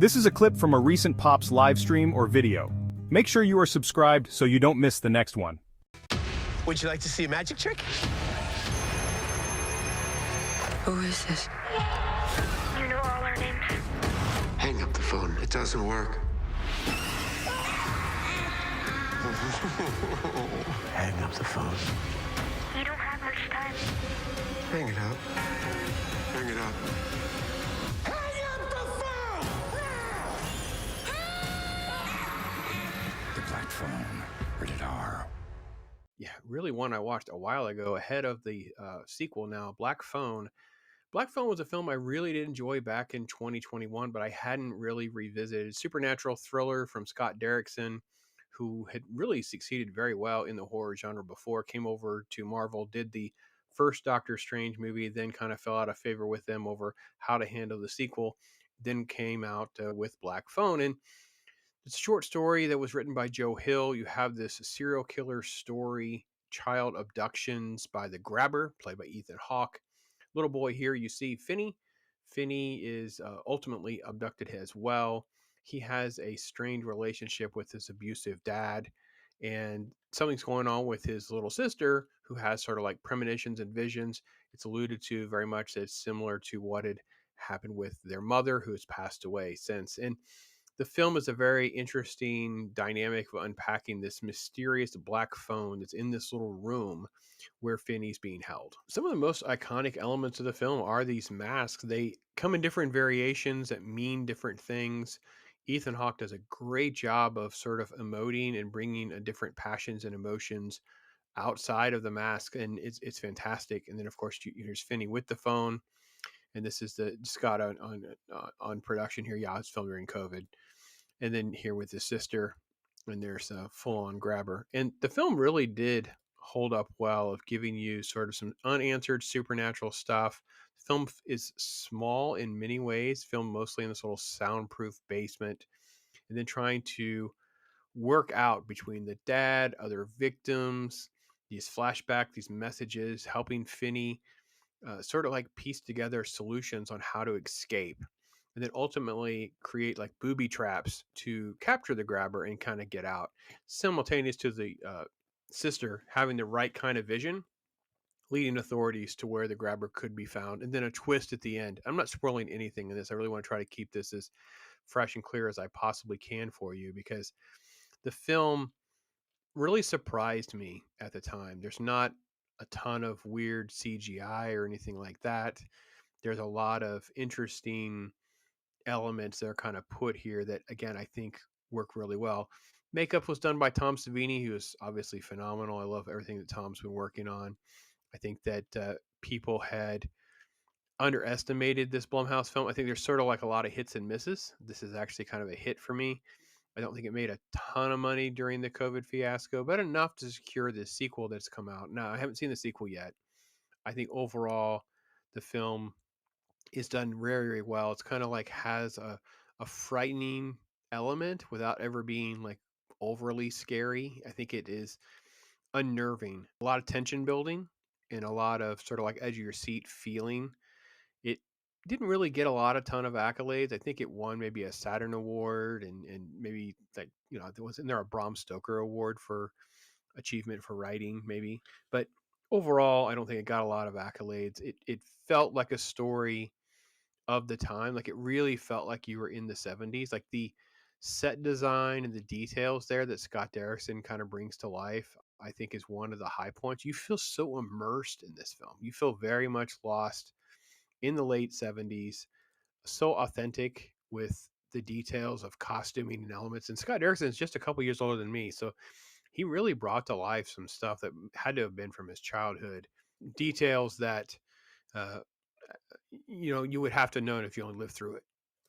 This is a clip from a recent Pops live stream or video. Make sure you are subscribed so you don't miss the next one. Would you like to see a magic trick? Who is this? You know all our names. Hang up the phone. It doesn't work. Hang up the phone. You don't have much time. Hang it up. Hang it up. The Black Phone, rated R. Yeah, really one I watched a while ago ahead of the sequel now, Black Phone. Black Phone was a film I really did enjoy back in 2021, but I hadn't really revisited. Supernatural thriller from Scott Derrickson, who had really succeeded very well in the horror genre before, came over to Marvel, did the first Doctor Strange movie, then kind of fell out of favor with them over how to handle the sequel, then came out with Black Phone. And it's a short story that was written by Joe Hill. You have this serial killer story, child abductions by the Grabber, played by Ethan Hawke. Little boy here, you see Finney. Finney is ultimately abducted as well. He has a strained relationship with his abusive dad, and something's going on with his little sister who has sort of like premonitions and visions. It's alluded to very much that it's similar to what had happened with their mother, who has passed away since. And the film is a very interesting dynamic of unpacking this mysterious black phone that's in this little room where Finney's being held. Some of the most iconic elements of the film are these masks. They come in different variations that mean different things. Ethan Hawke does a great job of sort of emoting and bringing different passions and emotions outside of the mask, and it's fantastic. And then, of course, there's Finney with the phone, and this is the Scott on production here. Yeah, it's filmed during COVID. And then here with his sister, and there's a full-on Grabber. And the film really did hold up well of giving you sort of some unanswered supernatural stuff. The film is small in many ways, filmed mostly in this little soundproof basement, and then trying to work out between the dad, other victims, these flashbacks, these messages, helping Finney sort of like piece together solutions on how to escape. And then ultimately create like booby traps to capture the Grabber and kind of get out, simultaneous to the sister having the right kind of vision, leading authorities to where the Grabber could be found, and then a twist at the end. I'm not spoiling anything in this. I really want to try to keep this as fresh and clear as I possibly can for you, because the film really surprised me at the time. There's not a ton of weird CGI or anything like that. There's a lot of interesting elements that are kind of put here that, again, I think work really well. Makeup was done by Tom Savini, who is obviously phenomenal. I love everything that Tom's been working on. I think that people had underestimated this Blumhouse film. I think there's sort of like a lot of hits and misses. This is actually kind of a hit for me. I don't think it made a ton of money during the COVID fiasco, but enough to secure the sequel that's come out. Now, I haven't seen the sequel yet. I think overall the film is done very, very well. It's kind of like has a frightening element without ever being like overly scary. I think it is unnerving. A lot of tension building and a lot of sort of like edge of your seat feeling. It didn't really get a ton of accolades. I think it won maybe a Saturn Award and maybe like, wasn't there a Bram Stoker Award for achievement for writing maybe, but overall, I don't think it got a lot of accolades. It felt like a story of the time. Like it really felt like you were in the 70s. Like the set design and the details there that Scott Derrickson kind of brings to life, I think is one of the high points. You feel so immersed in this film. You feel very much lost in the late 70s, so authentic with the details of costuming and elements. And Scott Derrickson is just a couple years older than me, so he really brought to life some stuff that had to have been from his childhood. Details that, you would have to know if you only lived through it.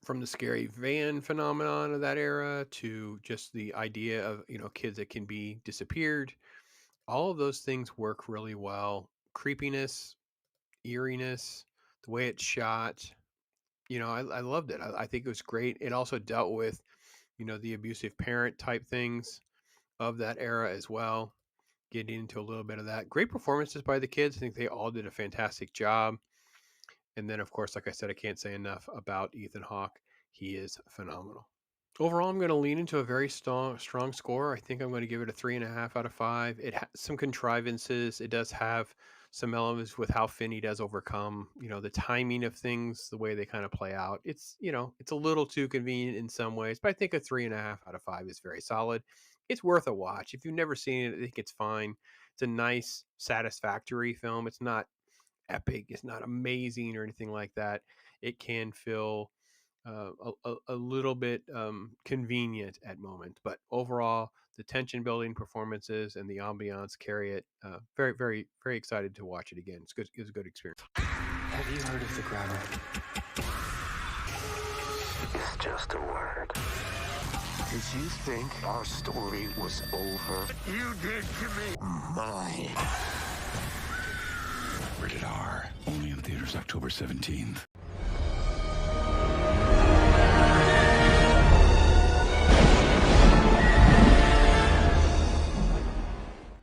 From the scary van phenomenon of that era to just the idea of, kids that can be disappeared. All of those things work really well. Creepiness, eeriness, the way it's shot. I loved it. I think it was great. It also dealt with, the abusive parent type things of that era as well. Getting into a little bit of that. Great performances by the kids. I think they all did a fantastic job. And then, of course, like I said, I can't say enough about Ethan Hawke. he is phenomenal. Overall, I'm going to lean into a very strong score. I think I'm going to give it a 3.5 out of 5. It has some contrivances. It does have some elements with how Finney does overcome, the timing of things, the way they kind of play out. It's, it's a little too convenient in some ways, but I think a 3.5 out of 5 is very solid. It's worth a watch. If you've never seen it, I think it's fine. It's a nice, satisfactory film. It's not epic. It's not amazing or anything like that. It can feel a little bit convenient at moments, but overall, the tension building performances and the ambiance carry it. Very, very, very excited to watch it again. It's good. It was a good experience. Have you heard of the grabber? It's just a word. Did you think our story was over? You did to me. Mine. Rated R. Only in theaters October 17th.